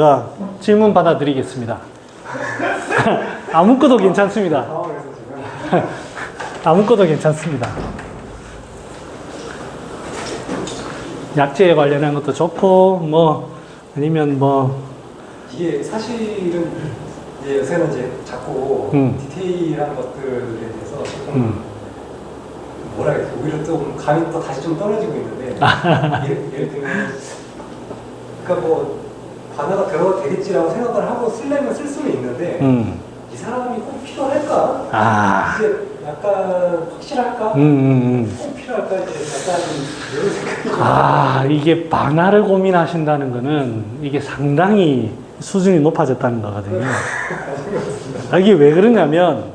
제가 질문 받아드리겠습니다. 아무것도 괜찮습니다. 아무것도 괜찮습니다. 약재에 관련한 것도 좋고, 뭐, 아니면 뭐. 이게 사실은 이제 요새는 이제 자꾸 디테일한 것들에 대해서 조금 뭐라 해야 되지? 오히려 좀 감이 또 다시 좀 떨어지고 있는데, 예를 들면, 그러니까 뭐, 바다가 들어가도 되겠지라고 생각을 하고 쓰려면 쓸 수는 있는데, 이 사람이 꼭 필요할까? 이제 약간 확실할까? 꼭 필요할까? 이제 약간 이런 생각이 이게 반화를 고민하신다는 거는 이게 상당히 수준이 높아졌다는 거거든요. 이게 왜 그러냐면,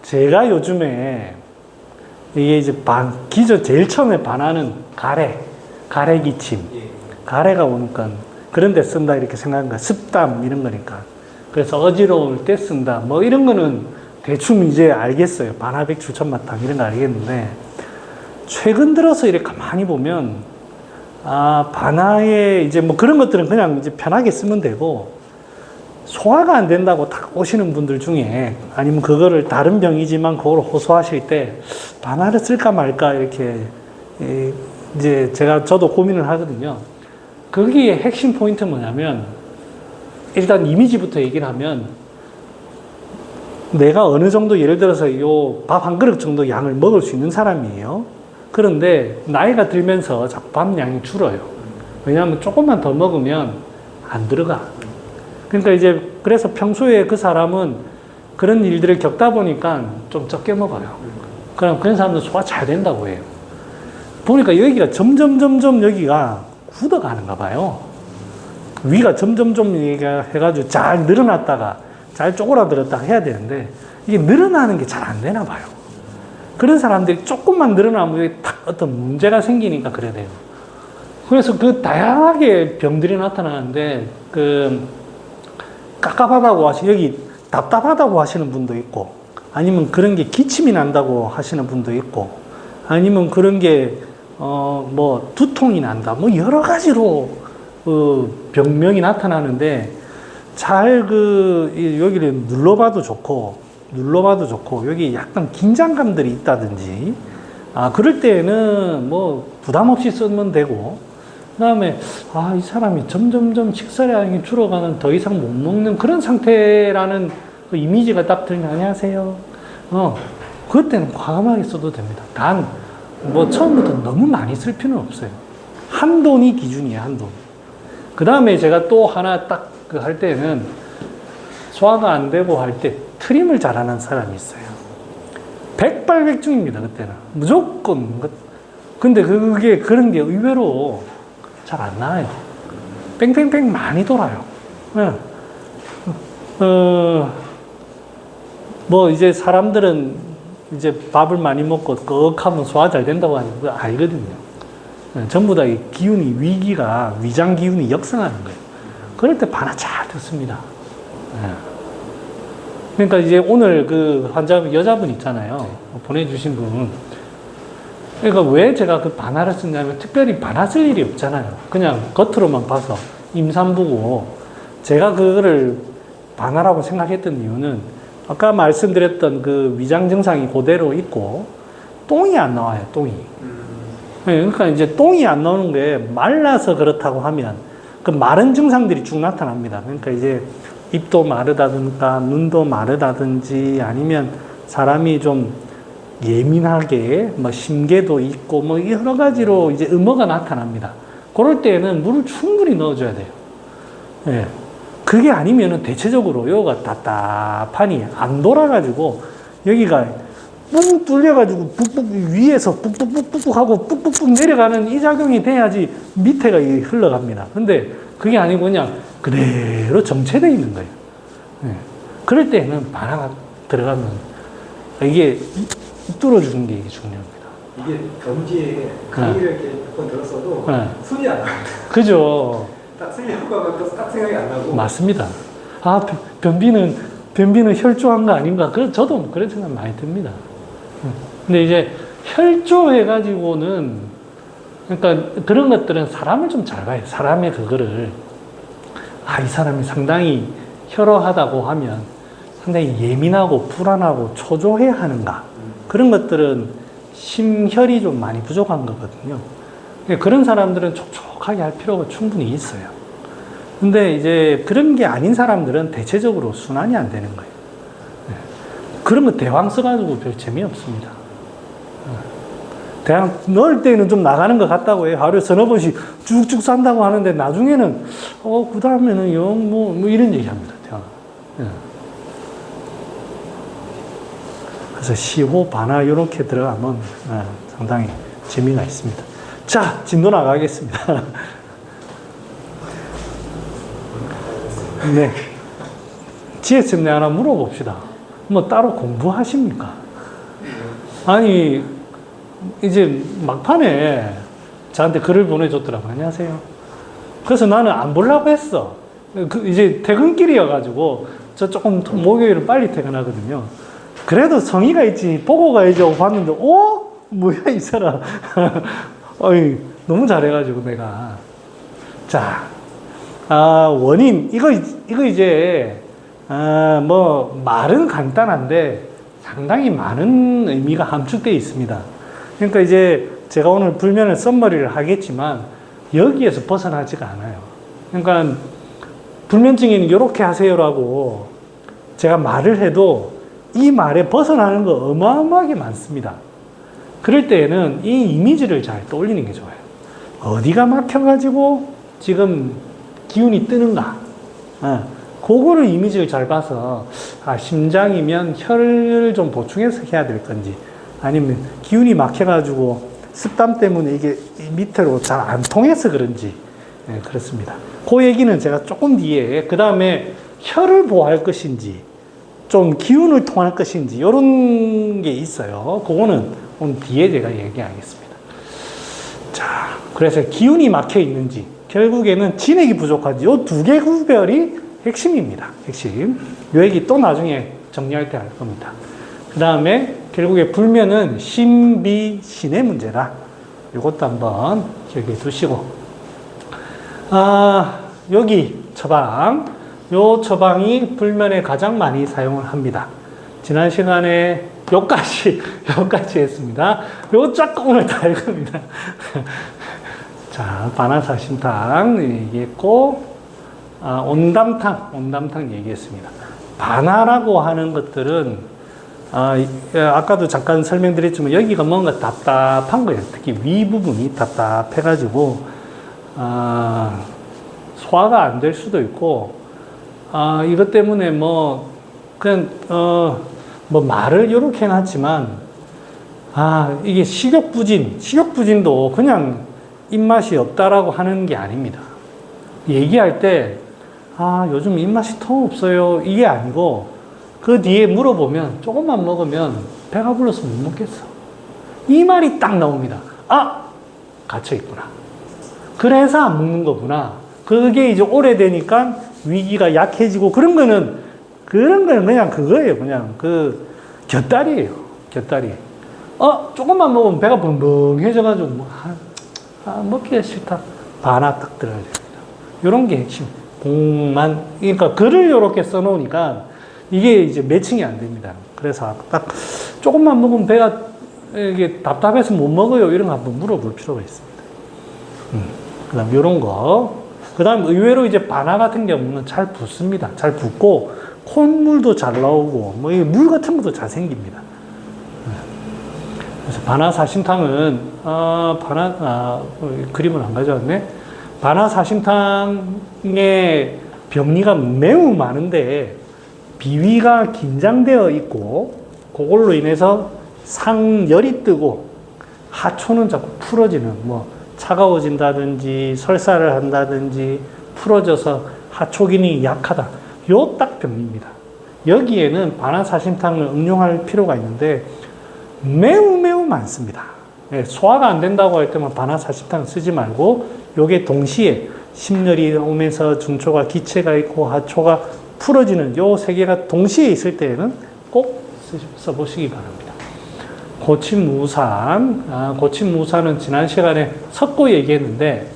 제가 요즘에 이게 이제 기존 제일 처음에 반화는 가래 기침. 가래가 오니까 그런 데 쓴다 이렇게 생각한 거야. 습담 이런 거니까. 그래서 어지러울 때 쓴다. 뭐 이런 거는 대충 이제 알겠어요. 반화백 추천마탕 이런 거 알겠는데, 최근 들어서 이렇게 가만히 보면, 반화에 이제 뭐 그런 것들은 그냥 이제 편하게 쓰면 되고, 소화가 안 된다고 딱 오시는 분들 중에, 아니면 그거를 다른 병이지만 그걸 호소하실 때, 반화를 쓸까 말까 이렇게, 이제 저도 고민을 하거든요. 거기에 핵심 포인트는 뭐냐면, 일단 이미지부터 얘기를 하면, 내가 어느 정도 예를 들어서 요 밥 한 그릇 정도 양을 먹을 수 있는 사람이에요. 그런데 나이가 들면서 자꾸 밥 양이 줄어요. 왜냐하면 조금만 더 먹으면 안 들어가. 그러니까 이제 그래서 평소에 그 사람은 그런 일들을 겪다 보니까 좀 적게 먹어요. 그럼 그런 사람들 소화 잘 된다고 해요. 보니까 여기가 점점 여기가 굳어가는가 봐요. 위가 점점 해가지고 잘 늘어났다가 잘 쪼그라들었다가 해야 되는데, 이게 늘어나는 게 잘 안 되나 봐요. 그런 사람들이 조금만 늘어나면 여기 탁 어떤 문제가 생기니까 그래야 돼요. 그래서 그 다양하게 병들이 나타나는데, 깝깝하다고 여기 답답하다고 하시는 분도 있고, 아니면 그런 게 기침이 난다고 하시는 분도 있고, 아니면 그런 게, 뭐 두통이 난다. 뭐 여러 가지로 병명이 나타나는데, 여기를 눌러봐도 좋고, 여기 약간 긴장감들이 있다든지, 그럴 때에는 뭐 부담 없이 쓰면 되고, 그 다음에, 이 사람이 점점 식사량이 줄어가는, 더 이상 못 먹는 그런 상태라는 그 이미지가 딱 들면, 안녕하세요. 그때는 과감하게 써도 됩니다. 단, 뭐 처음부터 너무 많이 쓸 필요는 없어요. 한돈이 기준이에요, 한돈. 그 다음에 제가 또 하나 딱 할 때는, 소화가 안 되고 할 때 트림을 잘하는 사람이 있어요. 백발백중입니다, 그때는. 무조건. 근데 그런 게 의외로 잘 안 나와요. 뺑뺑뺑 많이 돌아요. 뭐 이제 사람들은 이제 밥을 많이 먹고 꺽하면 소화 잘 된다고 하는 거 알거든요. 전부 다 이 기운이, 위장 기운이 역성하는 거예요. 그럴 때 반화 잘 듣습니다. 그러니까 이제 오늘 그 여자분 있잖아요. 보내주신 분. 그러니까 왜 제가 그 반화를 쓰냐면, 특별히 반화 쓸 일이 없잖아요. 그냥 겉으로만 봐서 임산부고, 제가 그거를 반화라고 생각했던 이유는, 아까 말씀드렸던 그 위장 증상이 그대로 있고, 똥이 안 나와요, 똥이. 그러니까 이제 똥이 안 나오는 게 말라서 그렇다고 하면, 그 마른 증상들이 쭉 나타납니다. 그러니까 이제 입도 마르다든가, 눈도 마르다든지, 아니면 사람이 좀 예민하게, 뭐 심계도 있고, 뭐 여러 가지로 이제 음어가 나타납니다. 그럴 때에는 물을 충분히 넣어줘야 돼요. 예. 그게 아니면은 대체적으로 요가 답답하니 안 돌아가지고, 여기가 뿡 뚫려가지고 뿍뿍 위에서 뿍뿍 하고 뿍뿍 내려가는 이 작용이 돼야지 밑에가 흘러갑니다. 근데 그게 아니고 그냥 그대로 정체되어 있는 거예요. 네. 그럴 때는 반화가 들어가면 이게 뚫어주는 게 중요합니다. 이게 변기에 강의를 이렇게 몇 번 들었어도 손이 안 나요. 그죠. 딱 쓰려고 하면 또 딱 생각이 안 나고. 맞습니다. 변비는 혈조한 거 아닌가? 저도 그런 생각 많이 듭니다. 근데 이제 혈조해가지고는, 그러니까 그런 것들은 사람을 좀 잘 봐요. 사람의 그거를. 이 사람이 상당히 혈어하다고 하면 상당히 예민하고 불안하고 초조해 하는가. 그런 것들은 심혈이 좀 많이 부족한 거거든요. 그런 사람들은 촉촉하게 할 필요가 충분히 있어요. 근데 이제 그런 게 아닌 사람들은 대체적으로 순환이 안 되는 거예요. 그런 거 대왕 써가지고 별 재미없습니다. 대왕 넣을 때는 좀 나가는 것 같다고 해요. 하루에 서너 번씩 쭉쭉 산다고 하는데 나중에는, 그 다음에는 뭐 이런 얘기 합니다. 대왕. 그래서 시호, 반화, 이렇게 들어가면 상당히 재미가 있습니다. 자, 진도 나가겠습니다. 네. 지혜쌤네 하나 물어봅시다. 뭐 따로 공부하십니까? 아니, 이제 막판에 저한테 글을 보내줬더라고요. 안녕하세요. 그래서 나는 안 보려고 했어. 이제 퇴근길이어가지고 저 조금 목요일은 빨리 퇴근하거든요. 그래도 성의가 있지. 보고 가야지 하고 봤는데, 뭐야, 이 사람. 어이, 너무 잘해가지고 내가. 자, 원인. 이거 이제, 뭐, 말은 간단한데 상당히 많은 의미가 함축되어 있습니다. 그러니까 이제 제가 오늘 불면의 썸머리를 하겠지만 여기에서 벗어나지가 않아요. 그러니까 불면증에는 이렇게 하세요라고 제가 말을 해도 이 말에 벗어나는 거 어마어마하게 많습니다. 그럴 때에는 이 이미지를 잘 떠올리는 게 좋아요. 어디가 막혀가지고 지금 기운이 뜨는가. 그거를 이미지를 잘 봐서 심장이면 혈을 좀 보충해서 해야 될 건지 아니면 기운이 막혀가지고 습담 때문에 이게 밑으로 잘 안 통해서 그런지 그렇습니다. 그 얘기는 제가 조금 뒤에 그 다음에 혈을 보호할 것인지 좀 기운을 통할 것인지 이런 게 있어요. 그거는 오늘 뒤에 제가 얘기하겠습니다. 자, 그래서 기운이 막혀 있는지 결국에는 진액이 부족한지 이 두 개 구별이 핵심입니다. 핵심. 이 얘기 또 나중에 정리할 때 할 겁니다. 그 다음에 결국에 불면은 신비신의 문제다. 이것도 한번 기억해 두시고. 여기 처방. 요 처방이 불면에 가장 많이 사용을 합니다. 지난 시간에 요까지 했습니다. 요 쫙 오늘 다 할 겁니다. 자, 반화사심탕 얘기했고, 온담탕 얘기했습니다. 반화라고 하는 것들은, 아까도 잠깐 설명드렸지만, 여기가 뭔가 답답한 거예요. 특히 위 부분이 답답해가지고, 소화가 안 될 수도 있고, 이것 때문에 그냥, 말을 이렇게 해놨지만, 이게 식욕부진도 그냥 입맛이 없다라고 하는 게 아닙니다. 얘기할 때, 요즘 입맛이 통 없어요. 이게 아니고, 그 뒤에 물어보면, 조금만 먹으면 배가 불러서 못 먹겠어. 이 말이 딱 나옵니다. 갇혀있구나. 그래서 안 먹는 거구나. 그게 이제 오래되니까 위기가 약해지고, 그런 거는 그냥 그거예요. 그냥 곁다리예요. 곁다리. 조금만 먹으면 배가 벙벙해져가지고, 먹기가 싫다. 반화 딱 들어야 됩니다. 이런 게 핵심. 그러니까 글을 이렇게 써놓으니까 이게 이제 매칭이 안 됩니다. 그래서 딱 조금만 먹으면 배가 이게 답답해서 못 먹어요. 이런 거 한번 물어볼 필요가 있습니다. 그 다음 이런 거. 그 다음 의외로 이제 반화 같은 경우는 잘 붓습니다. 잘 붓고 콧물도 잘 나오고 물 같은 것도 잘 생깁니다. 그래서 반화사심탕은 그림을 안 가져왔네. 반화사심탕의 병리가 매우 많은데 비위가 긴장되어 있고 그걸로 인해서 상열이 뜨고 하초는 자꾸 풀어지는 차가워진다든지 설사를 한다든지 풀어져서 하초 기능이 약하다. 요 딱 병리입니다. 여기에는 반화사심탕을 응용할 필요가 있는데 매우 많습니다. 소화가 안 된다고 할 때만 반화사심탕 쓰지 말고 요게 동시에 심열이 오면서 중초가 기체가 있고 하초가 풀어지는 요 세 개가 동시에 있을 때에는 꼭 써보시기 바랍니다. 고침무산은 지난 시간에 섞고 얘기했는데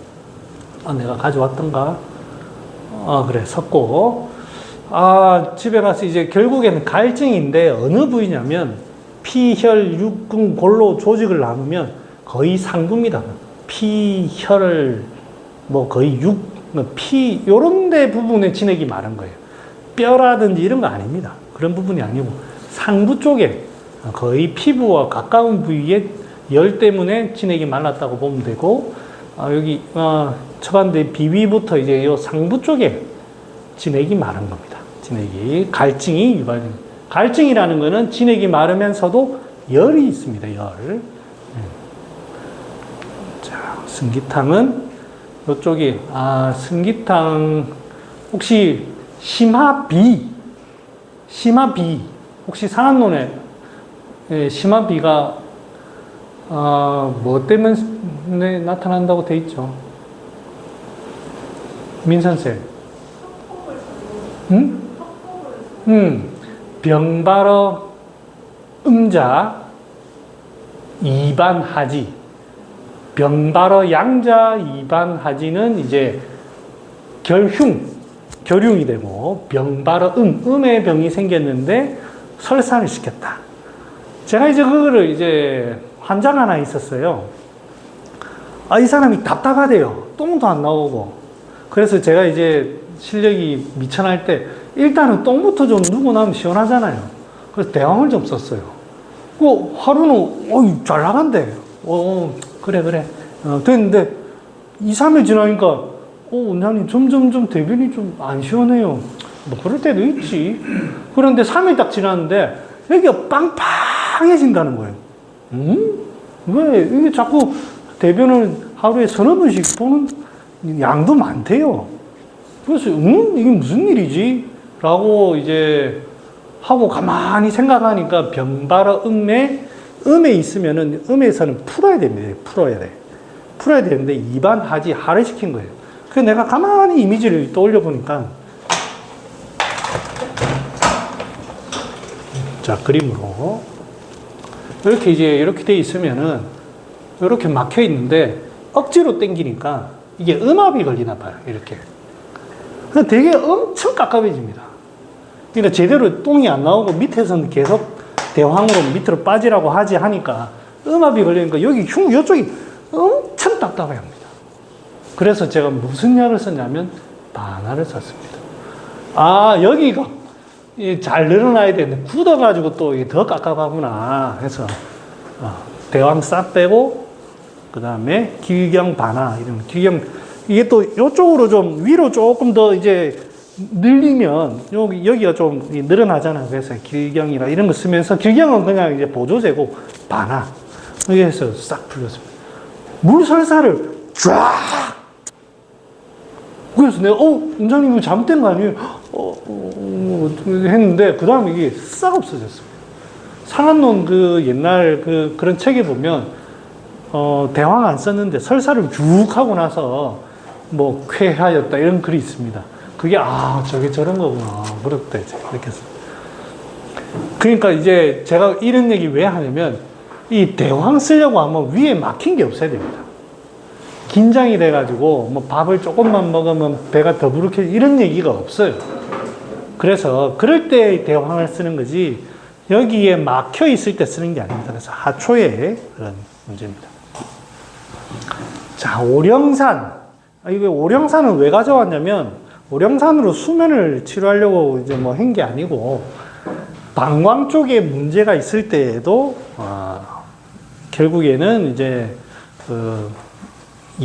내가 가져왔던가? 그래, 섰고. 집에 가서 이제 결국에는 갈증인데 어느 부위냐면 피, 혈, 육근, 골로 조직을 나누면 거의 상부입니다. 피, 혈, 뭐 거의 피, 요런 데 부분에 진액이 마른 거예요. 뼈라든지 이런 거 아닙니다. 그런 부분이 아니고 상부 쪽에 거의 피부와 가까운 부위에 열 때문에 진액이 말랐다고 보면 되고, 여기 처반대 비위부터 이제 요 상부 쪽에 진액이 마른 겁니다. 진액이 갈증이 유발됩니다. 갈증이라는 거는 진액이 마르면서도 열이 있습니다. 열. 자, 승기탕은 이쪽이 승기탕 혹시 심화비 혹시 상한론에 심화비가 뭐 때문에 나타난다고 돼 있죠? 민선생. 병발어 음자 이반하지. 병발어 양자 이반하지는 이제 결흉이 되고, 병발어 음의 병이 생겼는데 설사를 시켰다. 제가 이제 그거를 이제 환자가 하나 있었어요. 이 사람이 답답하대요. 똥도 안 나오고. 그래서 제가 이제 실력이 미천할 때 일단은 똥부터 좀 누고 나면 시원하잖아요. 그래서 대왕을 좀 썼어요. 그 하루는 잘 나간대. 그래. 됐는데 2, 3일 지나니까 원장님 점점 대변이 좀 안 시원해요. 뭐 그럴 때도 있지. 그런데 3일 딱 지났는데 여기가 빵빵해진다는 거예요. 왜? 이게 자꾸 대변을 하루에 서너 번씩 보는 양도 많대요. 그래서 이게 무슨 일이지? 라고 이제 하고 가만히 생각하니까 병발어 음에 있으면은 음에서는 풀어야 됩니다. 풀어야 되는데 이반하지 하를 시킨 거예요. 그래서 내가 가만히 이미지를 떠올려 보니까, 자, 그림으로 이렇게 이렇게 돼 있으면은 이렇게 막혀 있는데 억지로 당기니까 이게 음압이 걸리나 봐요. 이렇게. 되게 엄청 깝깝해집니다. 그러니까 제대로 똥이 안 나오고 밑에서는 계속 대황으로 밑으로 빠지라고 하니까 음압이 걸리니까 여기 이쪽이 엄청 답답해합니다. 그래서 제가 무슨 약을 썼냐면 바나를 썼습니다. 여기가 잘 늘어나야 되는데 굳어가지고 또 더 깝깝하구나 해서 대왕 싹 빼고, 그 다음에 길경 바나, 이런 이게 또 이쪽으로 좀 위로 조금 더 이제 늘리면 여기가 좀 늘어나잖아요. 그래서 길경이라 이런 거 쓰면서, 길경은 그냥 이제 보조제고 바나 이렇게 해서 싹 풀렸습니다. 물설사를 쫙. 그래서 내가 원장님 이거 잘못된 거 아니에요? 했는데 그 다음에 이게 싹 없어졌습니다. 상한론 옛날 그런 책에 보면 대왕 안 썼는데 설사를 쭉 하고 나서 뭐 쾌하였다 이런 글이 있습니다. 그게 저게 저런 거구나. 그렇대. 이렇게 해서. 그러니까 이제 제가 이런 얘기 왜 하냐면, 이 대왕 쓰려고 하면 위에 막힌 게 없어야 됩니다. 긴장이 돼가지고 뭐 밥을 조금만 먹으면 배가 더부룩해 이런 얘기가 없어요. 그래서 그럴 때 대왕을 쓰는 거지 여기에 막혀 있을 때 쓰는 게 아닙니다. 그래서 하초의 그런 문제입니다. 자, 오령산. 이거 오령산은 왜 가져왔냐면, 오령산으로 수면을 치료하려고 이제 뭐 한 게 아니고, 방광 쪽에 문제가 있을 때에도 결국에는 이제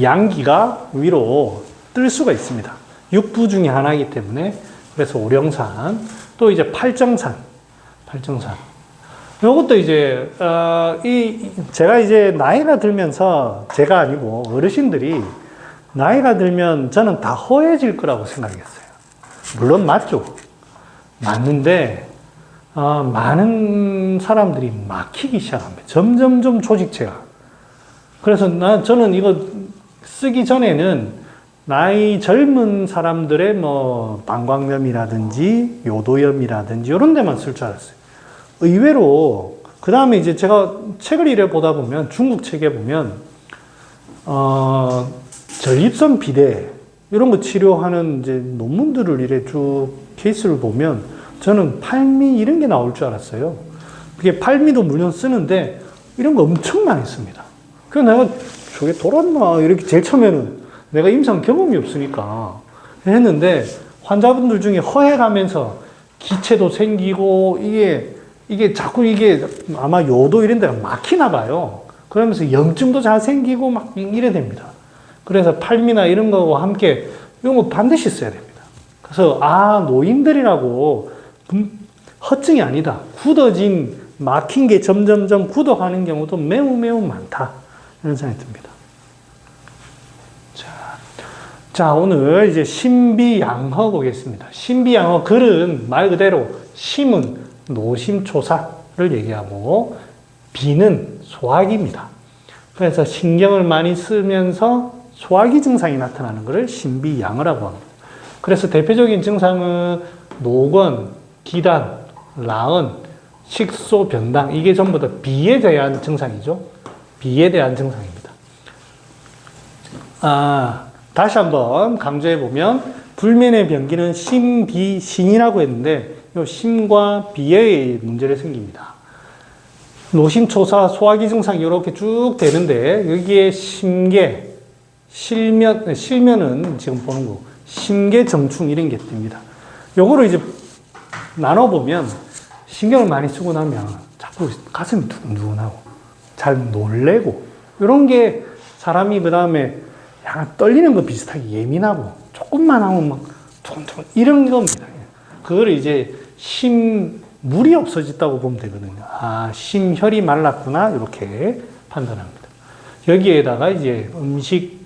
양기가 위로 뜰 수가 있습니다. 육부 중에 하나이기 때문에. 그래서 오령산, 또 이제 팔정산. 이것도 이제 제가 이제 나이가 들면서, 제가 아니고 어르신들이 나이가 들면 저는 다 허해질 거라고 생각했어요. 물론 맞죠. 맞는데 많은 사람들이 막히기 시작합니다. 점점점 조직체가. 그래서 저는 이거 쓰기 전에는 나이 젊은 사람들의 뭐 방광염이라든지 요도염이라든지 이런 데만 쓸 줄 알았어요. 의외로 그 다음에 이제 제가 책을 읽어보다 보면, 중국 책에 보면 전립선 비대 이런 거 치료하는 이제 논문들을 이래 쭉 케이스를 보면 저는 팔미 이런 게 나올 줄 알았어요. 그게 팔미도 물론 쓰는데 이런 거 엄청 많이 씁니다. 그래서 내가 저게 돌았나 이렇게 제일 처음에는 내가 임상 경험이 없으니까 했는데 환자분들 중에 허해가면서 기체도 생기고 이게 자꾸 이게 아마 요도 이런 데가 막히나 봐요. 그러면서 염증도 잘 생기고 막 이래 됩니다. 그래서 팔미나 이런 거와 함께 이런 거 반드시 써야 됩니다. 그래서 노인들이라고 허증이 아니다. 굳어진 막힌 게 점점점 굳어가는 경우도 매우 매우 많다. 이런 생각이 듭니다. 자, 오늘 이제 신비양허 보겠습니다. 신비양허 글은 말 그대로 심은 노심초사를 얘기하고 비는 소화기입니다. 그래서 신경을 많이 쓰면서 소화기 증상이 나타나는 것을 신비양허라고 합니다. 그래서 대표적인 증상은 노건, 기단, 라은, 식소, 변당 이게 전부 다 비에 대한 증상이죠. 비에 대한 증상입니다. 다시 한번 강조해 보면 불면의 병기는 심비신이라고 했는데 이 심과 비에 문제를 생깁니다. 노심초사, 소화기 증상이 이렇게 쭉 되는데 여기에 심계, 실면은 지금 보는 거 심계정충 이런 게 뜹니다. 요거를 이제 나눠보면 신경을 많이 쓰고 나면 자꾸 가슴이 두근두근하고 잘 놀래고 이런 게 사람이 그 다음에 약간 떨리는 거 비슷하게 예민하고 조금만 하면 막 두근두근 이런 겁니다. 그거를 이제 물이 없어졌다고 보면 되거든요. 심혈이 말랐구나 이렇게 판단합니다. 여기에다가 이제 음식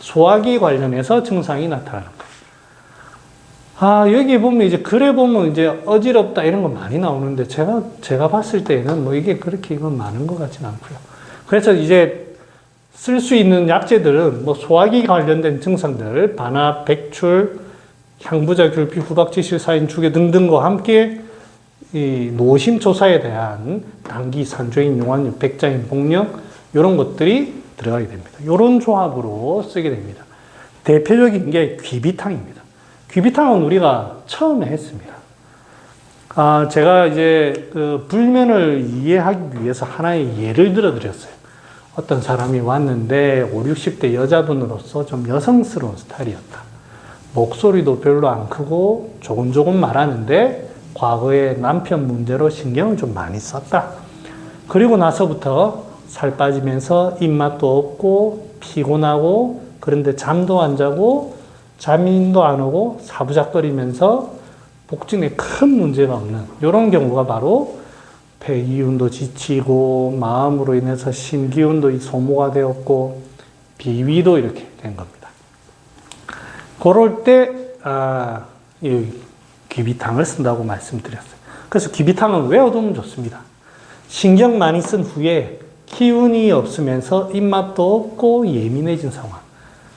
소화기 관련해서 증상이 나타나는 거예요. 여기 보면 이제 글에 보면 이제 어지럽다 이런 거 많이 나오는데 제가 봤을 때는 뭐 이게 그렇게 이건 많은 것 같지는 않고요. 그래서 이제 쓸 수 있는 약재들은 뭐 소화기 관련된 증상들, 반합, 백출, 향부자, 결핍, 후박지실, 사인, 주계 등등과 함께 이 노심초사에 대한 당기, 산조인, 용환, 백자인, 복력 이런 것들이 들어가게 됩니다. 이런 조합으로 쓰게 됩니다. 대표적인 게 귀비탕입니다. 귀비탕은 우리가 처음에 했습니다. 제가 이제 그 불면을 이해하기 위해서 하나의 예를 들어 드렸어요. 어떤 사람이 왔는데 5, 60대 여자분으로서 좀 여성스러운 스타일이었다. 목소리도 별로 안 크고 조금조금 말하는데 과거에 남편 문제로 신경을 좀 많이 썼다. 그리고 나서부터 살 빠지면서 입맛도 없고 피곤하고 그런데 잠도 안 자고 잠도 안 오고 사부작거리면서 복진에 큰 문제가 없는 이런 경우가 바로 폐기운도 지치고 마음으로 인해서 신기운도 소모가 되었고 비위도 이렇게 된 겁니다. 그럴 때 이 귀비탕을 쓴다고 말씀드렸어요. 그래서 귀비탕은 외워두면 좋습니다. 신경 많이 쓴 후에 기운이 없으면서 입맛도 없고 예민해진 상황.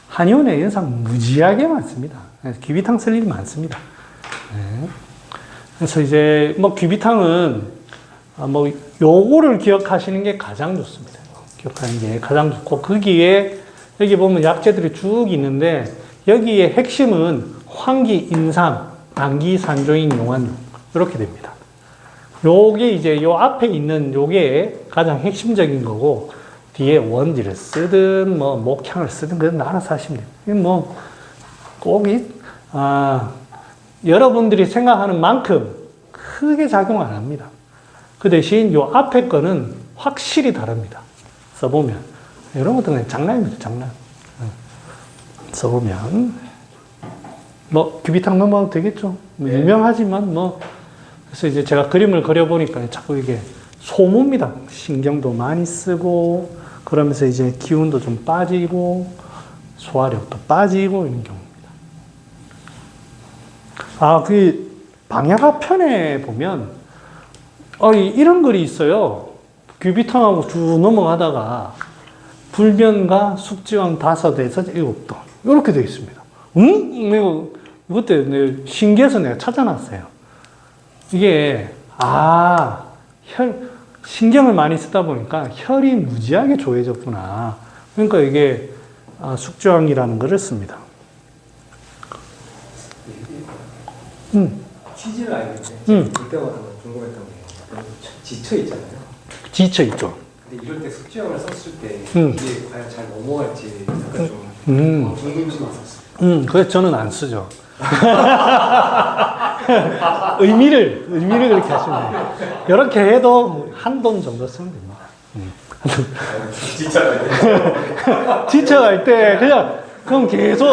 한의원에 연상 무지하게 많습니다. 그래서 귀비탕 쓸 일이 많습니다. 네. 그래서 이제 뭐 귀비탕은 뭐 요거를 기억하시는 게 가장 좋습니다. 기억하는 게 가장 좋고 거기에 여기 보면 약재들이 쭉 있는데 여기에 핵심은 환기, 인삼, 당기, 산조인, 용환 이렇게 됩니다. 요게 이제 요 앞에 있는 요게 가장 핵심적인 거고 뒤에 원지를 쓰든 뭐 목향을 쓰든 그건 알아서 하시면 돼요. 뭐 꼭 여러분들이 생각하는 만큼 크게 작용 안 합니다. 그 대신 요 앞에 거는 확실히 다릅니다. 써보면 이런 것도 그냥 장난입니다. 장난. 써보면 뭐 귀비탕 넘어가도 되겠죠. 뭐 유명하지만 뭐 그래서 이제 제가 그림을 그려보니까 자꾸 이게 소모입니다. 신경도 많이 쓰고 그러면서 이제 기운도 좀 빠지고 소화력도 빠지고 이런 경우입니다. 그 방야가 편에 보면 이런 글이 있어요. 귀비탕하고 쭉 넘어가다가 불변과 숙지왕 다섯에서 7도 이렇게 되어 있습니다. 이것도 신기해서 내가 찾아놨어요. 이게 신경을 많이 쓰다 보니까 혈이 무지하게 조해졌구나. 그러니까 이게 숙지왕이라는 글을 씁니다. 취지는 알겠는데 볼 때마다 궁금했던 게 지쳐 있잖아요. 지쳐 있죠. 근데 이럴 때 숙지형을 썼을 때 이게 과연 잘 넘어갈지 약간 좀 궁금증이 있었어요. 그래서 저는 안 쓰죠. 의미를 그렇게 하시면 돼요. 이렇게 해도 한 돈 정도 쓰면 됩니다. 지쳐갈 때 그럼 계속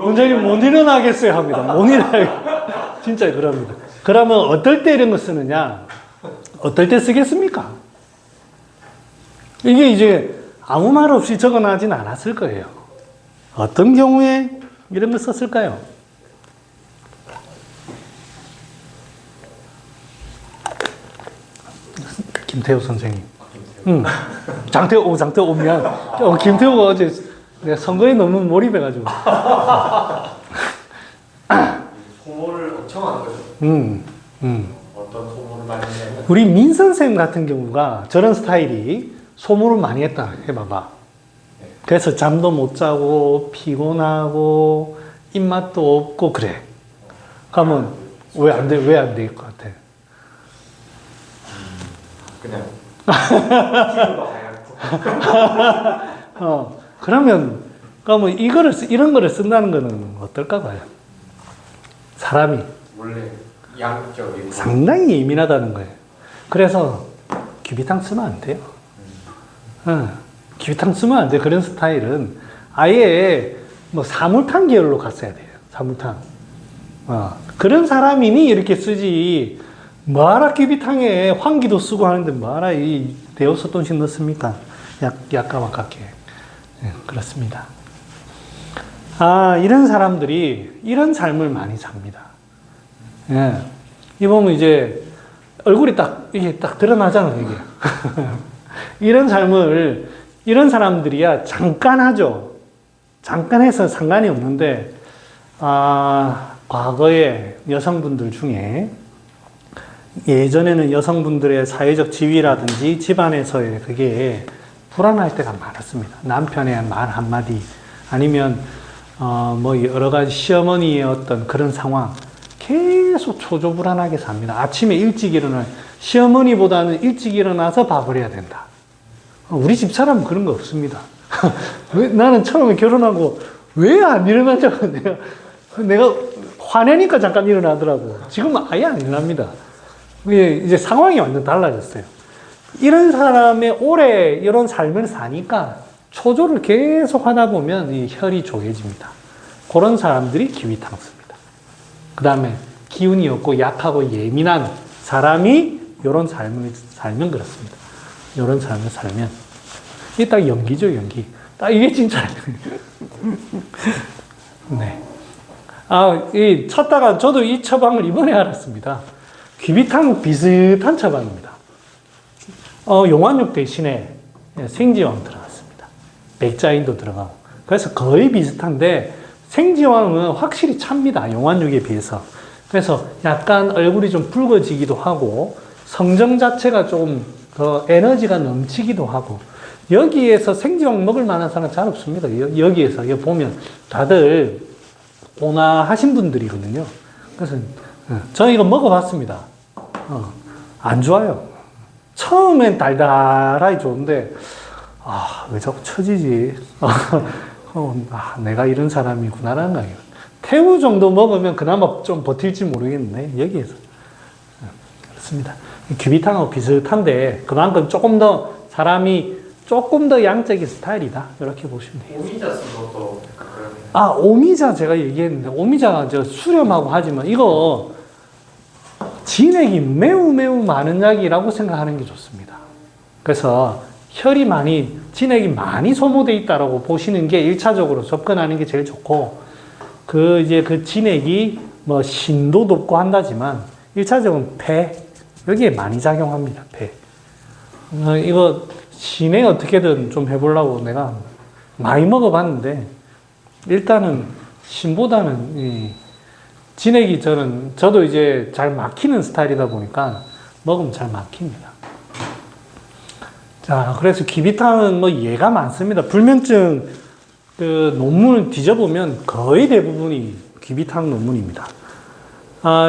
원장님 못 일어나겠어요 합니다. 못 일어나게 진짜 그럽니다. 그러면 어떨 때 이런 거 쓰느냐? 어떨 때 쓰겠습니까? 이게 이제 아무 말 없이 적어나진 않았을 거예요. 어떤 경우에 이런 걸 썼을까요? 김태우 선생님. 장태호 미안. 김태우가 어제 내가 선거에 너무 몰입해가지고. 소모를 엄청 하는 거죠. 어떤 소모를 많이 했냐면 우리 민 선생님 같은 경우가 저런 스타일이 소모를 많이 했다 해봐봐. 그래서 잠도 못 자고 피곤하고 입맛도 없고 그래. 그러면 왜 안 될 것 같아? 그냥 TV가 봐야 그러면 이런 거를 쓴다는 거는 어떨까 봐요. 사람이 원래 양적이고 상당히 예민하다는 거예요. 그래서 귀비탕 쓰면 안 돼요. 귀비탕 쓰면 안 돼. 그런 스타일은 아예 뭐 사물탕 계열로 갔어야 돼요. 사물탕. 그런 사람이니 이렇게 쓰지. 뭐하라 귀비탕에 환기도 쓰고 하는데 뭐하라 이 대여섯 돈씩 넣습니까? 약간 아깝게. 그렇습니다. 이런 사람들이 이런 삶을 많이 삽니다. 이 보면 이제 얼굴이 이게 딱 드러나잖아요, 이게. 이런 사람들이야 잠깐 하죠. 잠깐 해서 상관이 없는데, 과거에 여성분들 중에 예전에는 여성분들의 사회적 지위라든지 집안에서의 그게 불안할 때가 많았습니다. 남편의 말 한마디, 아니면, 뭐 여러 가지 시어머니의 어떤 그런 상황, 계속 초조불안하게 삽니다. 아침에 일찍 시어머니보다는 일찍 일어나서 밥을 해야 된다. 우리 집 사람은 그런 거 없습니다. 나는 처음에 결혼하고 왜 안 일어나냐고 내가 화내니까 잠깐 일어나더라고. 지금은 아예 안 일어납니다. 이제 상황이 완전 달라졌어요. 이런 사람의 오래 이런 삶을 사니까 초조를 계속 하다 보면 이 혈이 조개집니다. 그런 사람들이 기위탕 씁니다. 그 다음에 기운이 없고 약하고 예민한 사람이 이런 삶을 살면 그렇습니다. 이런 삶을 살면 이게 딱 연기죠, 연기. 딱 이게 진짜. 네. 찾다가 저도 이 처방을 이번에 알았습니다. 귀비탕 비슷한 처방입니다. 용환육 대신에 생지황 들어갔습니다. 백자인도 들어가고. 그래서 거의 비슷한데 생지황은 확실히 찹니다. 용환육에 비해서. 그래서 약간 얼굴이 좀 붉어지기도 하고 성정 자체가 좀 더 에너지가 넘치기도 하고 여기에서 생지황 먹을 만한 사람은 잘 없습니다. 여기에서 여기 보면 다들 온화하신 분들이거든요. 그래서 저는 이거 먹어봤습니다. 안 좋아요. 처음엔 달달하게 좋은데 왜 자꾸 처지지? 내가 이런 사람이구나라는 거예요. 태우 정도 먹으면 그나마 좀 버틸지 모르겠는데 여기에서 그렇습니다. 귀비탕하고 비슷한데 그만큼 조금 더 사람이 조금 더 양적인 스타일이다 이렇게 보시면 돼요. 오미자 쓴 것도 그러네요. 오미자 제가 얘기했는데 오미자 수렴하고 하지만 이거 진액이 매우 많은 약이라고 생각하는 게 좋습니다. 그래서 진액이 많이 소모되어 있다라고 보시는 게 1차적으로 접근하는 게 제일 좋고, 그 진액이 뭐 신도 높고 한다지만 1차적으로 여기에 많이 작용합니다. 이거 진액 어떻게든 좀 해보려고 내가 많이 먹어봤는데 일단은 신보다는 진액이 저도 이제 잘 막히는 스타일이다 보니까 먹으면 잘 막힙니다. 자, 그래서 귀비탕은 뭐 예가 많습니다. 불면증 논문을 뒤져보면 거의 대부분이 귀비탕 논문입니다.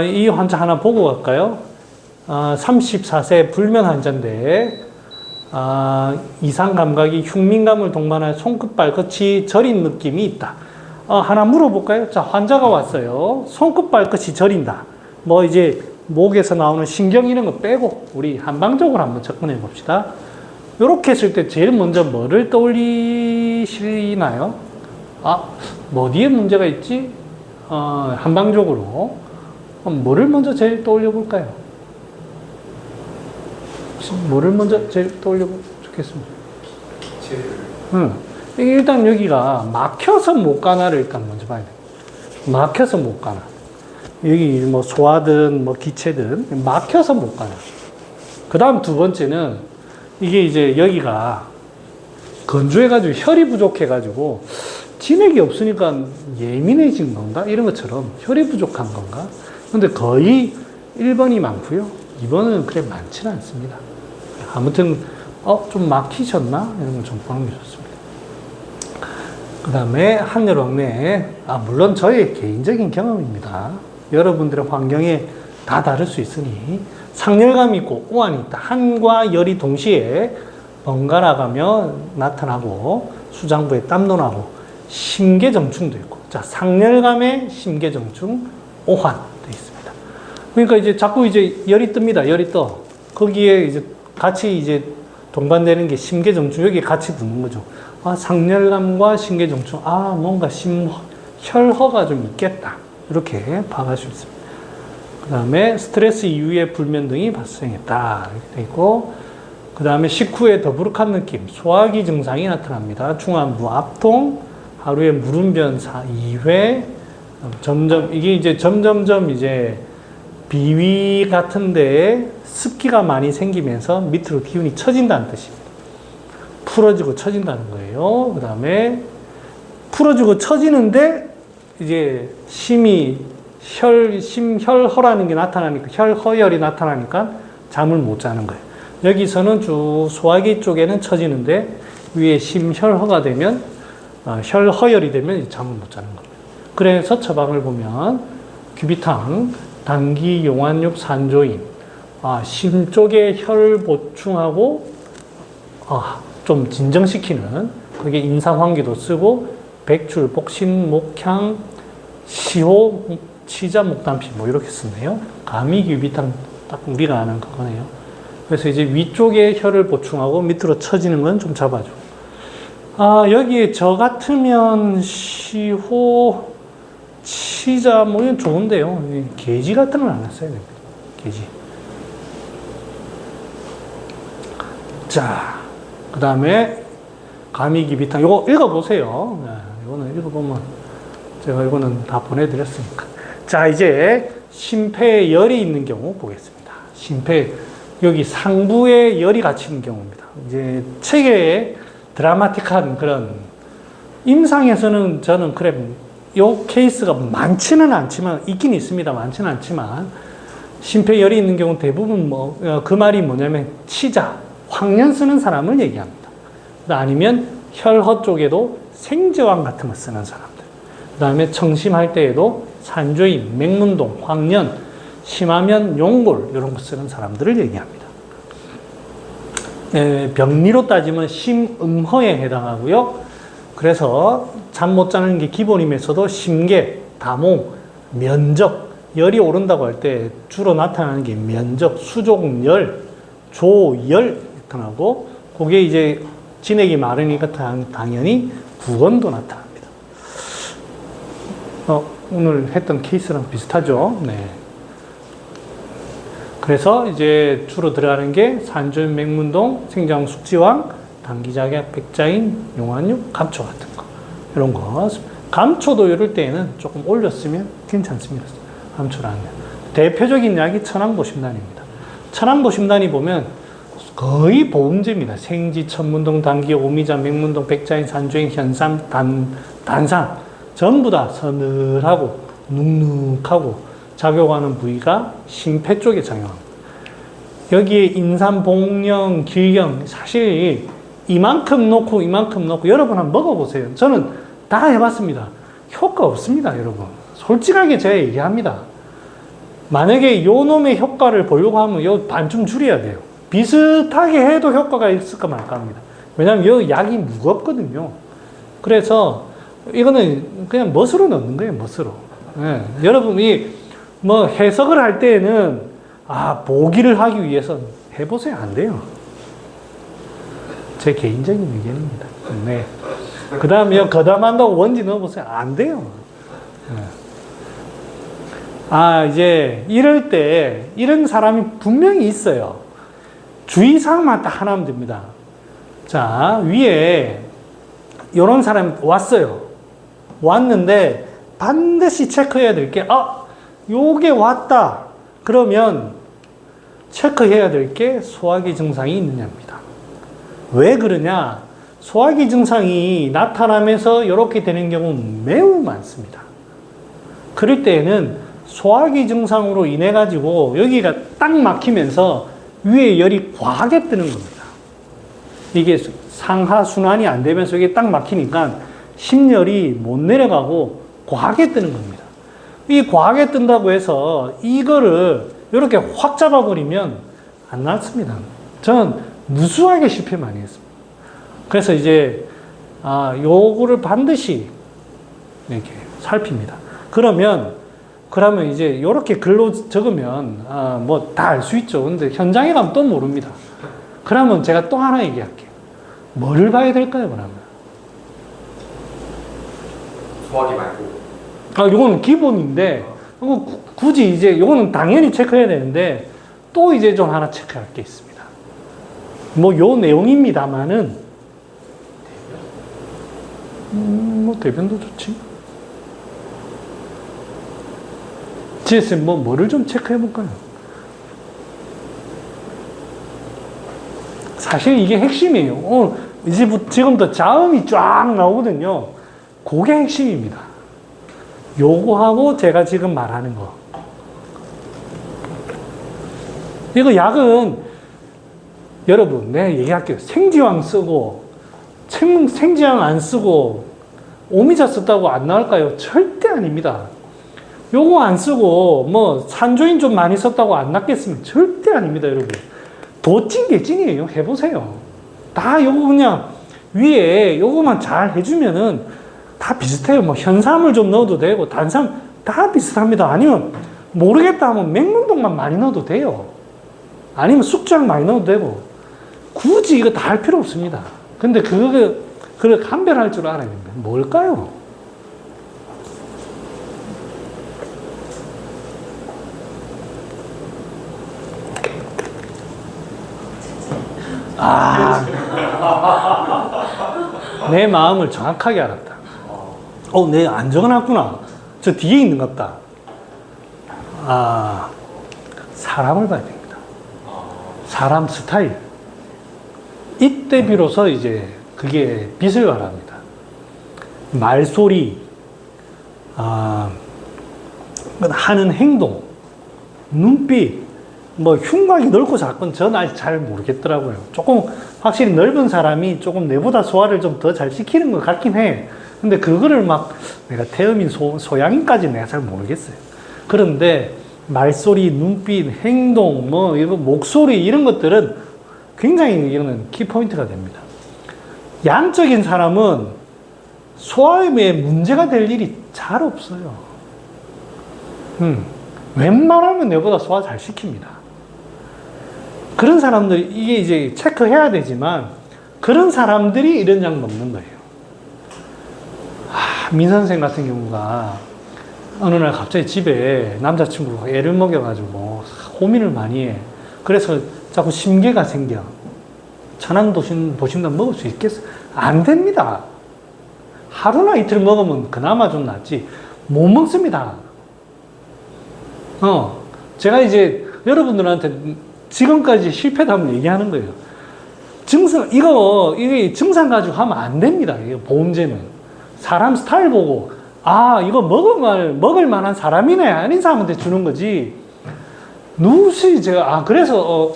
이 환자 하나 보고 갈까요? 34세 불면 환자인데, 이상 감각이 흉민감을 동반하여 손끝, 발끝이 저린 느낌이 있다. 하나 물어볼까요? 자, 환자가 왔어요. 손끝, 발끝이 저린다. 뭐 이제 목에서 나오는 신경 이런 거 빼고 우리 한방적으로 한번 접근해 봅시다. 이렇게 했을 때 제일 먼저 뭐를 떠올리시나요? 뭐 어디에 문제가 있지? 한방적으로. 뭐를 먼저 제일 떠올려 볼까요? 뭐를 먼저 제일 떠올려 좋겠습니다. 일단 여기가 막혀서 못 가나를 일단 먼저 봐야 돼요. 막혀서 못 가나. 여기 뭐 소화든 뭐 기체든 막혀서 못 가나. 그 다음 두 번째는 이게 이제 여기가 건조해가지고 혈이 부족해가지고 진액이 없으니까 예민해진 건가? 이런 것처럼 혈이 부족한 건가? 근데 거의 1번이 많고요. 2번은 그래 많지는 않습니다. 아무튼 좀 막히셨나? 이런 걸 좀 보는 게 좋습니다. 그 다음에 한열왕래, 물론 저의 개인적인 경험입니다. 여러분들의 환경에 다 다를 수 있으니 상열감이 있고 오한이 있다. 한과 열이 동시에 번갈아가며 나타나고 수장부에 땀도 심계정충도 있고, 자, 상열감에 심계정충, 오한 되어 있습니다. 그러니까 이제 자꾸 이제 열이 뜹니다. 열이 떠. 거기에 이제 같이 이제 동반되는 게 심계정충, 여기 같이 붙는 거죠. 상열감과 심계정충, 뭔가 혈허가 좀 있겠다. 이렇게 파악할 수 있습니다. 그 다음에 스트레스 이후에 불면 등이 발생했다. 이렇게 되어 있고, 그 다음에 식후에 더부룩한 느낌, 소화기 증상이 나타납니다. 중안부 압통, 하루에 무름변 2회, 이게 이제 점점점 이제 비위 같은 데에 습기가 많이 생기면서 밑으로 기운이 처진다는 뜻입니다. 풀어지고 처진다는 거예요. 그 다음에 풀어지고 처지는데 이제 심혈허라는 게 나타나니까, 혈허열이 나타나니까 잠을 못 자는 거예요. 여기서는 쭉 소화기 쪽에는 처지는데 위에 심혈허가 되면, 혈허열이 되면 잠을 못 자는 겁니다. 그래서 처방을 보면 규비탕, 당기, 용환육, 산조인, 심 쪽에 혈 보충하고 좀 진정시키는, 그게 인삼황기도 쓰고 백출, 복신, 목향, 시호, 치자, 목담피 뭐 이렇게 쓰네요. 가미, 규비탕 딱 우리가 아는 그거네요. 그래서 이제 위쪽에 혈을 보충하고 밑으로 처지는 건 좀 잡아줘. 여기에 저 같으면 시호, 치자 뭐 이건 좋은데요. 계지 같은 건 안 했어야 됩니다. 계지. 자, 그 다음에 가미기비탕 요거 읽어보세요. 이거는 읽어보면 제가 이거는 다 보내드렸으니까. 자, 이제 심폐에 열이 있는 경우 보겠습니다. 심폐 여기 상부에 열이 갇히는 경우입니다. 이제 책에 드라마틱한 그런 임상에서는 저는 그래 요 케이스가 많지는 않지만 있긴 있습니다. 많지는 않지만 심폐에 열이 있는 경우 대부분 그 말이 뭐냐면 치자, 황련 쓰는 사람을 얘기합니다. 아니면 혈허 쪽에도 생제왕 같은 거 쓰는 사람들. 그 다음에 청심할 때에도 산조임, 맹문동, 황련, 심하면 용골 이런 거 쓰는 사람들을 얘기합니다. 병리로 따지면 심음허에 해당하고요. 그래서 잠 못 자는 게 기본이면서도 심계, 다몽, 면적, 열이 오른다고 할 때 주로 나타나는 게 면적, 수족열, 조열 나타나고, 그게 이제 진액이 마르니까 당연히 부건도 나타납니다. 오늘 했던 케이스랑 비슷하죠? 네. 그래서 이제 주로 들어가는 게 산조임, 맹문동, 생장, 숙지왕, 당기작약, 백자인, 용환육, 감초 같은 거. 이런 거. 감초도 이럴 때에는 조금 올렸으면 괜찮습니다. 감초라는 거. 대표적인 약이 천황보심단입니다. 천황보심단이 보면 거의 보험제입니다. 생지, 천문동, 당기, 오미자, 맹문동, 백자인, 산조인, 현삼, 단상. 전부 다 서늘하고 눅눅하고 작용하는 부위가 심폐 쪽에 작용합니다. 여기에 인삼, 복령, 길경, 사실 이만큼 놓고 여러분 한번 먹어보세요. 저는 다 해봤습니다. 효과 없습니다, 여러분. 솔직하게 제가 얘기합니다. 만약에 요 놈의 효과를 보려고 하면 요 반 좀 줄여야 돼요. 비슷하게 해도 효과가 있을까 말까 합니다. 왜냐하면 요 약이 무겁거든요. 그래서 이거는 그냥 멋으로 넣는 거예요, 멋으로. 예. 여러분이 뭐 해석을 할 때에는 보기를 하기 위해서 해보세요. 안 돼요. 제 개인적인 의견입니다. 네. 그 다음에 거담한다고 원지 넣어보세요. 안 돼요. 이제 이럴 때 이런 사람이 분명히 있어요. 주의사항만 딱 하나 하면 됩니다. 자, 위에 이런 사람이 왔어요. 왔는데 반드시 체크해야 될 게, 요게 왔다. 그러면 체크해야 될 게 소화기 증상이 있느냐입니다. 왜 그러냐? 소화기 증상이 나타나면서 이렇게 되는 경우는 매우 많습니다. 그럴 때에는 소화기 증상으로 인해 가지고 여기가 딱 막히면서 위에 열이 과하게 뜨는 겁니다. 이게 상하순환이 안 되면서 이게 딱 막히니까 심열이 못 내려가고 과하게 뜨는 겁니다. 이 과하게 뜬다고 해서 이거를 이렇게 확 잡아버리면 안 낫습니다. 저는 무수하게 실패 많이 했습니다. 그래서 이제 요거를 반드시 이렇게 살핍니다. 그러면 이제 이렇게 글로 적으면 뭐 다 알 수 있죠. 근데 현장에 가면 또 모릅니다. 그러면 제가 또 하나 얘기할게요. 뭐를 봐야 될까요, 그러면? 소화기 말고. 요거는 기본인데 굳이 이제 요거는 당연히 체크해야 되는데 또 이제 좀 하나 체크할 게 있습니다. 뭐 요 내용입니다만은 뭐 대변도 좋지. GSM 뭐를 좀 체크해 볼까요? 사실 이게 핵심이에요. 지금부터 자음이 쫙 나오거든요. 그게 핵심입니다. 요거하고 제가 지금 말하는 거. 이거 약은 여러분, 내가 얘기할게요. 생지황 쓰고 생지황 안 쓰고 오미자 썼다고 안 나올까요? 절대 아닙니다. 요거 안 쓰고 뭐 산조인 좀 많이 썼다고 안 낫겠습니까? 절대 아닙니다, 여러분. 더 찐 게 찐이에요. 해보세요. 다 요거 그냥 위에 요거만 잘 해주면은 다 비슷해요. 뭐 현삼을 좀 넣어도 되고 단삼 다 비슷합니다. 아니면 모르겠다 하면 맹문동만 많이 넣어도 돼요. 아니면 숙주랑 많이 넣어도 되고 굳이 이거 다 할 필요 없습니다. 근데 그걸 감별할 줄 알아야 됩니다. 뭘까요? 내 마음을 정확하게 알았다. 내 안 적어놨구나. 저 뒤에 있는 것 같다. 사람을 봐야 됩니다. 사람 스타일. 이때 비로소 이제 그게 빛을 발합니다. 말소리, 하는 행동, 눈빛, 뭐 흉곽이 넓고 작건 전 아직 잘 모르겠더라고요. 조금 확실히 넓은 사람이 조금 내보다 소화를 좀 더 잘 시키는 것 같긴 해. 근데 그거를 막 내가 태음인 소양인까지 내가 잘 모르겠어요. 그런데 말소리, 눈빛, 행동, 뭐 이거 목소리 이런 것들은 굉장히 이거는 키포인트가 됩니다. 양적인 사람은 소화에 문제가 될 일이 잘 없어요. 웬만하면 내보다 소화 잘 시킵니다. 그런 사람들이 이게 이제 체크해야 되지만 그런 사람들이 이런 약 먹는 거예요. 민 선생 같은 경우가 어느 날 갑자기 집에 남자친구가 애를 먹여가지고 고민을 많이 해. 그래서 자꾸 심계가 생겨. 천안보신단 먹을 수 있겠어? 안 됩니다. 하루나 이틀 먹으면 그나마 좀 낫지. 못 먹습니다. 제가 이제 여러분들한테 지금까지 실패담을 얘기하는 거예요. 이게 증상 가지고 하면 안 됩니다. 이게 보험제는. 사람 스타일 보고, 이거 먹을 만한 사람이네. 아닌 사람한테 주는 거지. 누구시 제가, 그래서,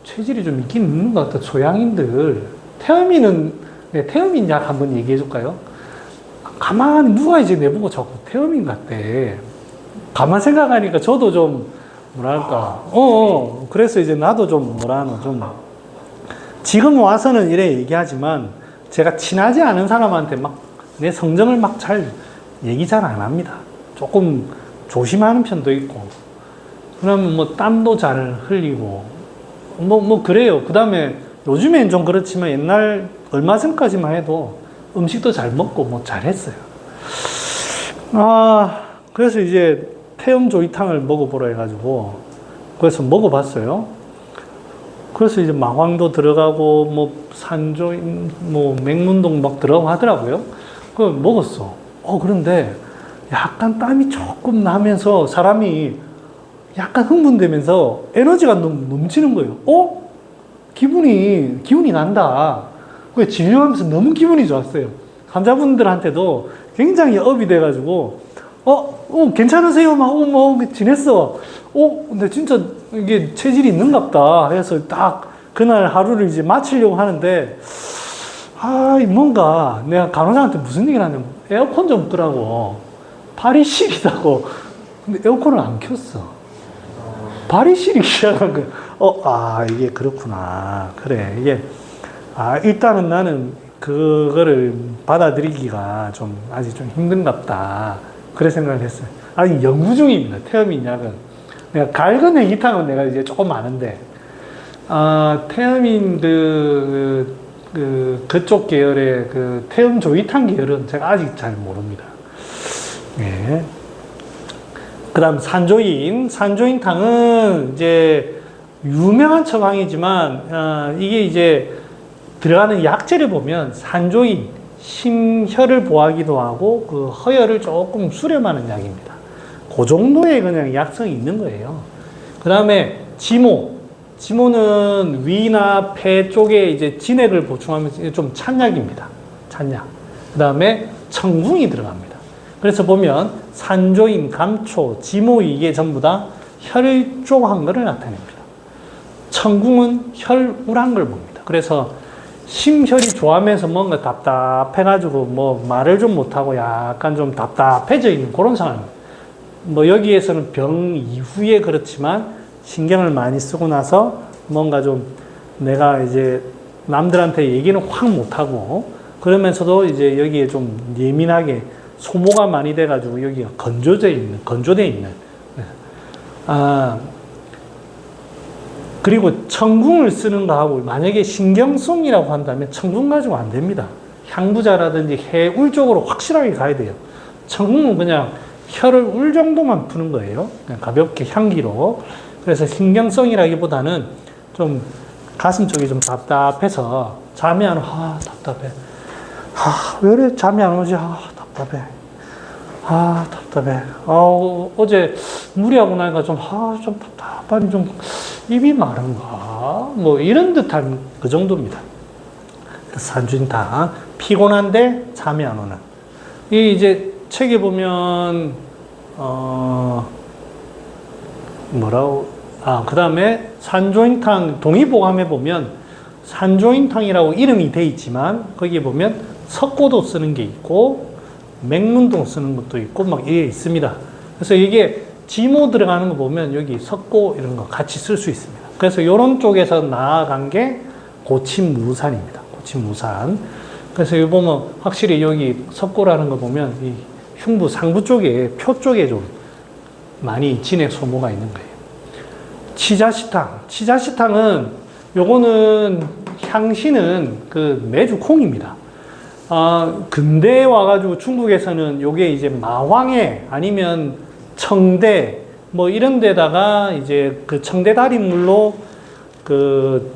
체질이 좀 있긴 있는 것 같다. 소양인들. 태음인 약 한번 얘기해 줄까요? 가만히 누가 이제 내보고 자꾸 태음인 같대. 가만 생각하니까 저도 좀 뭐랄까. 그래서 이제 나도 좀 뭐라노, 좀, 지금 와서는 이래 얘기하지만, 제가 친하지 않은 사람한테 막, 내 성정을 막 잘 얘기 잘 안 합니다. 조금 조심하는 편도 있고, 그러면 뭐 땀도 잘 흘리고, 그래요. 그 다음에 요즘엔 좀 그렇지만 옛날 얼마 전까지만 해도 음식도 잘 먹고 뭐 잘했어요. 그래서 이제 태음조이탕을 먹어보라 해가지고, 그래서 먹어봤어요. 그래서 이제 마황도 들어가고, 뭐 산조인, 뭐 맹문동 막 들어가고 하더라고요. 그걸 먹었어. 그런데 약간 땀이 조금 나면서 사람이 약간 흥분되면서 에너지가 넘치는 거예요. 기운이 난다. 그 진료하면서 너무 기분이 좋았어요. 환자분들한테도 굉장히 업이 돼가지고, 괜찮으세요? 막, 지냈어. 근데 진짜 이게 체질이 있는갑다. 해서 딱 그날 하루를 이제 마치려고 하는데, 뭔가 내가 간호사한테 무슨 얘기를 하냐면, 에어컨 좀 끄라고. 발이 시리다고. 근데 에어컨을 안 켰어. 발이 시리기 시작한 거야. 이게 그렇구나. 그래. 이게, 일단은 나는 그거를 받아들이기가 좀 아직 좀 힘든갑다. 그래 생각을 했어요. 아직 연구 중입니다. 태음인 약은. 내가 갈근의 이탕은 내가 이제 조금 아는데, 태음인 그쪽 계열의 그 태음 조이탕 계열은 제가 아직 잘 모릅니다. 예. 그 다음 산조인탕은 이제 유명한 처방이지만, 이게 이제 들어가는 약재를 보면 산조인, 심혈을 보하기도 하고 그 허혈을 조금 수렴하는 약입니다. 그 정도의 그냥 약성이 있는 거예요. 그 다음에 지모는 위나 폐 쪽에 이제 진액을 보충하면서 좀 찬약입니다. 찬약. 그 다음에 청궁이 들어갑니다. 그래서 보면 산조인, 감초, 지모 이게 전부 다 혈쪽한 것을 나타냅니다. 청궁은 혈우란 걸 봅니다. 그래서 심혈이 좋아하면서 뭔가 답답해가지고 뭐 말을 좀 못하고 약간 좀 답답해져 있는 그런 상황입니다. 뭐 여기에서는 병 이후에 그렇지만 신경을 많이 쓰고 나서 뭔가 좀 내가 이제 남들한테 얘기는 확 못하고 그러면서도 이제 여기에 좀 예민하게 소모가 많이 돼가지고 여기가 건조되어 있는. 그리고 청궁을 쓰는 거하고 만약에 신경성이라고 한다면 청궁 가지고 안 됩니다. 향부자라든지 해울 쪽으로 확실하게 가야 돼요. 청궁은 그냥 혈을 울 정도만 푸는 거예요. 그냥 가볍게 향기로. 그래서 신경성이라기보다는 좀 가슴 쪽이 좀 답답해서 잠이 안 와. 답답해. 왜 이래 잠이 안 오지? 답답해. 답답해. 어제 무리하고 나니까 좀 답답하니 좀 입이 마른가? 뭐 이런 듯한 그 정도입니다. 산주인탕. 피곤한데 잠이 안 오는. 이 이제 책에 보면, 그 다음에 산조인탕 동의보감에 보면 산조인탕이라고 이름이 돼 있지만 거기에 보면 석고도 쓰는 게 있고 맹문동 쓰는 것도 있고 막 이게 있습니다. 그래서 이게 지모 들어가는 거 보면 여기 석고 이런 거 같이 쓸 수 있습니다. 그래서 이런 쪽에서 나아간 게 고침무산입니다. 고침무산. 그래서 여기 보면 확실히 여기 석고라는 거 보면 이 흉부 상부 쪽에 표 쪽에 좀 많이 진액 소모가 있는 거예요. 치자시탕은 요거는 향시는 그 메주 콩입니다. 근대에 와가지고 중국에서는 요게 이제 마황에 아니면 청대 뭐 이런 데다가 이제 그 청대 달인물로 그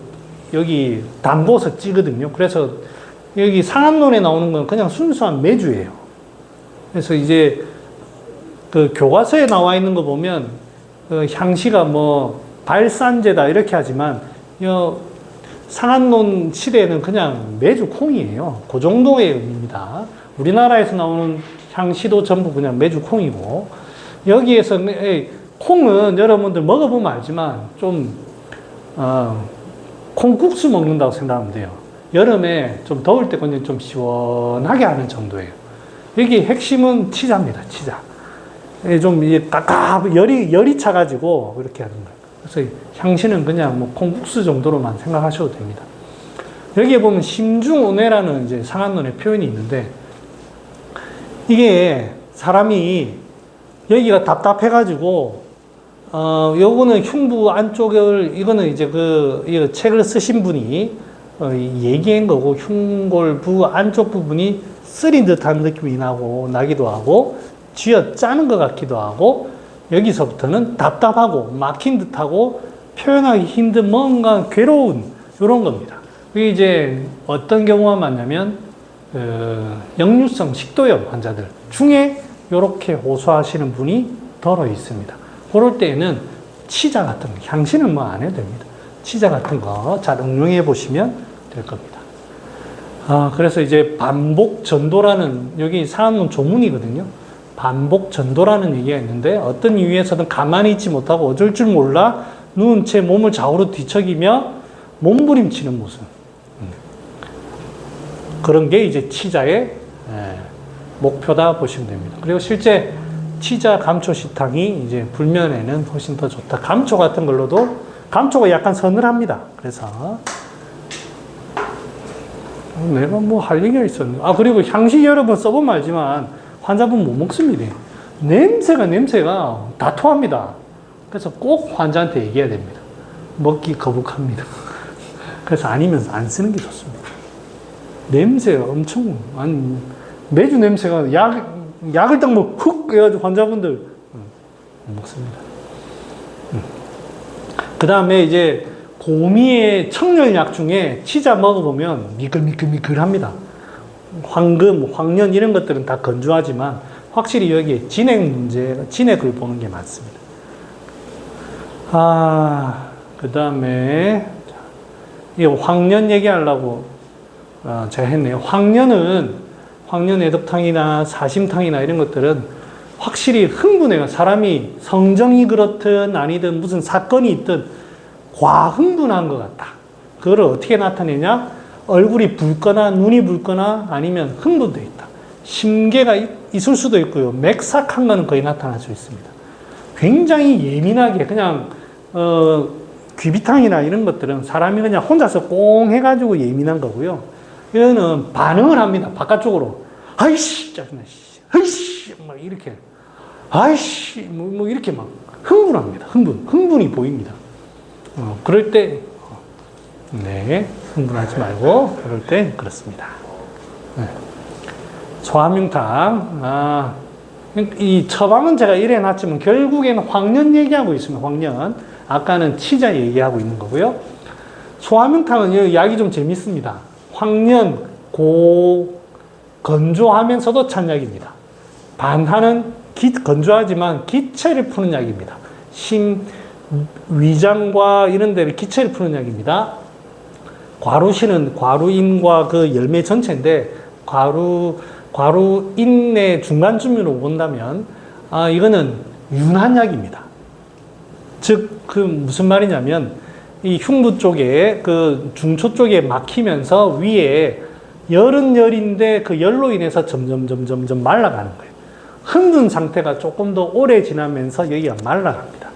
여기 담궈서 찌거든요. 그래서 여기 상암론에 나오는 건 그냥 순수한 메주예요. 그래서 이제 그 교과서에 나와 있는 거 보면 그 향시가 뭐 발산제다 이렇게 하지만 상암론 시대에는 그냥 메주 콩이에요. 그 정도의 의미입니다. 우리나라에서 나오는 향시도 전부 그냥 메주 콩이고 여기에서 콩은 여러분들 먹어보면 알지만 좀 콩국수 먹는다고 생각하면 돼요. 여름에 좀 더울 때 그냥 좀 시원하게 하는 정도예요. 여기 핵심은 치자입니다. 치자. 좀 이게 열이 차가지고 이렇게 하는 거예요. 그래서 향신은 그냥 뭐 콩국수 정도로만 생각하셔도 됩니다. 여기에 보면 심중온해라는 이제 상한론의 표현이 있는데, 이게 사람이 여기가 답답해가지고, 요거는 흉부 안쪽을, 이거는 이제 이 책을 쓰신 분이 얘기한 거고, 흉골부 안쪽 부분이 쓰린 듯한 느낌이 나기도 하고, 쥐어 짜는 것 같기도 하고, 여기서부터는 답답하고, 막힌 듯하고, 표현하기 힘든 뭔가 괴로운, 이런 겁니다. 그게 이제 어떤 경우가 많냐면, 역류성 식도염 환자들 중에 이렇게 호소하시는 분이 덜어 있습니다. 그럴 때에는 치자 같은 거, 향신은 뭐 안 해도 됩니다. 치자 같은 거 잘 응용해 보시면 될 겁니다. 그래서 이제 반복 전도라는, 여기 상한론 조문이거든요. 반복 전도라는 얘기가 있는데, 어떤 이유에서든 가만히 있지 못하고 어쩔 줄 몰라 누운 채 몸을 좌우로 뒤척이며 몸부림치는 모습. 그런 게 이제 치자의 목표다 보시면 됩니다. 그리고 실제 치자 감초 시탕이 이제 불면에는 훨씬 더 좋다. 감초 같은 걸로도, 감초가 약간 서늘합니다. 그래서 내가 뭐 할 얘기가 있었는데, 그리고 향시 여러분 써보면 알지만 환자분 못 먹습니다. 냄새가 다 토합니다. 그래서 꼭 환자한테 얘기해야 됩니다. 먹기 거북합니다. 그래서 아니면 안 쓰는 게 좋습니다. 냄새가 엄청, 매주 냄새가 약을 딱 뭐 훅 해가지고 환자분들 못 먹습니다. 그 다음에 이제 고미의 청열약 중에 치자 먹어보면 미끌미끌합니다. 황금, 황년 이런 것들은 다 건조하지만 확실히 여기에 진액을 보는 게 많습니다. 그 다음에 이 황년 얘기하려고 제가 했네요. 황년 애덕탕이나 사심탕이나 이런 것들은 확실히 흥분해요. 사람이 성정이 그렇든 아니든 무슨 사건이 있든 과흥분한 것 같다. 그거를 어떻게 나타내냐? 얼굴이 붉거나 눈이 붉거나 아니면 흥분되어 있다. 심계가 있을 수도 있고요. 맥삭한 거는 거의 나타날 수 있습니다. 굉장히 예민하게 그냥 귀비탕이나 이런 것들은 사람이 그냥 혼자서 꽁 해가지고 예민한 거고요. 이거는 반응을 합니다. 바깥쪽으로. 아이씨, 짜증나, 아이씨, 막 이렇게. 아이씨, 뭐 이렇게 막 흥분합니다. 흥분이 보입니다. 그럴 때, 흥분하지 말고, 그럴 때, 그렇습니다. 소화명탕. 이 처방은 제가 이래 놨지만, 결국에는 황년 얘기하고 있습니다. 황년. 아까는 치자 얘기하고 있는 거고요. 소화명탕은 약이 좀 재밌습니다. 황년, 건조하면서도 찬 약입니다. 반하는 건조하지만 기체를 푸는 약입니다. 위장과 이런 데를 기체를 푸는 약입니다. 과루신은 과루인과 그 열매 전체인데, 과루인의 중간쯤으로 본다면, 이거는 윤한약입니다. 즉, 무슨 말이냐면, 이 흉부 쪽에, 중초 쪽에 막히면서 위에 열인데 그 열로 인해서 점점 말라가는 거예요. 흥분 상태가 조금 더 오래 지나면서 여기가 말라갑니다.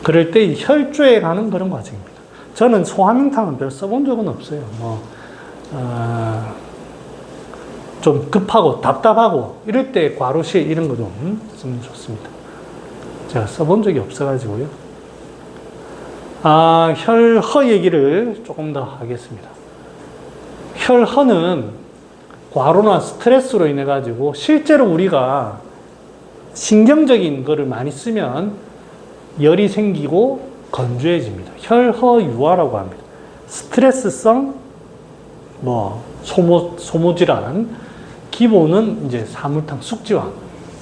그럴 때 혈조에 가는 그런 과정입니다. 저는 소화명탕은 별 써본 적은 없어요. 좀 급하고 답답하고 이럴 때 과로실 이런 거 좀 쓰면 좋습니다. 제가 써본 적이 없어가지고요. 혈허 얘기를 조금 더 하겠습니다. 혈허는 과로나 스트레스로 인해 가지고 실제로 우리가 신경적인 거를 많이 쓰면 열이 생기고 건조해집니다. 혈허유화라고 합니다. 스트레스성 소모질환, 기본은 이제 사물탕, 숙지황,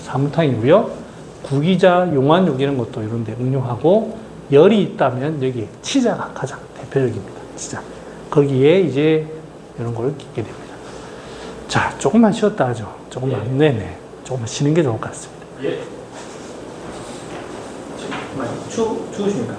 사물탕이고요. 구기자, 용환육 이런 것도 이런 데 응용하고, 열이 있다면 여기 치자가 가장 대표적입니다. 치자. 거기에 이제 이런 걸 끼게 됩니다. 자, 조금만 쉬었다 하죠. 조금만. 네네. 조금만 쉬는 게 좋을 것 같습니다. 예. 많이 추우십니까?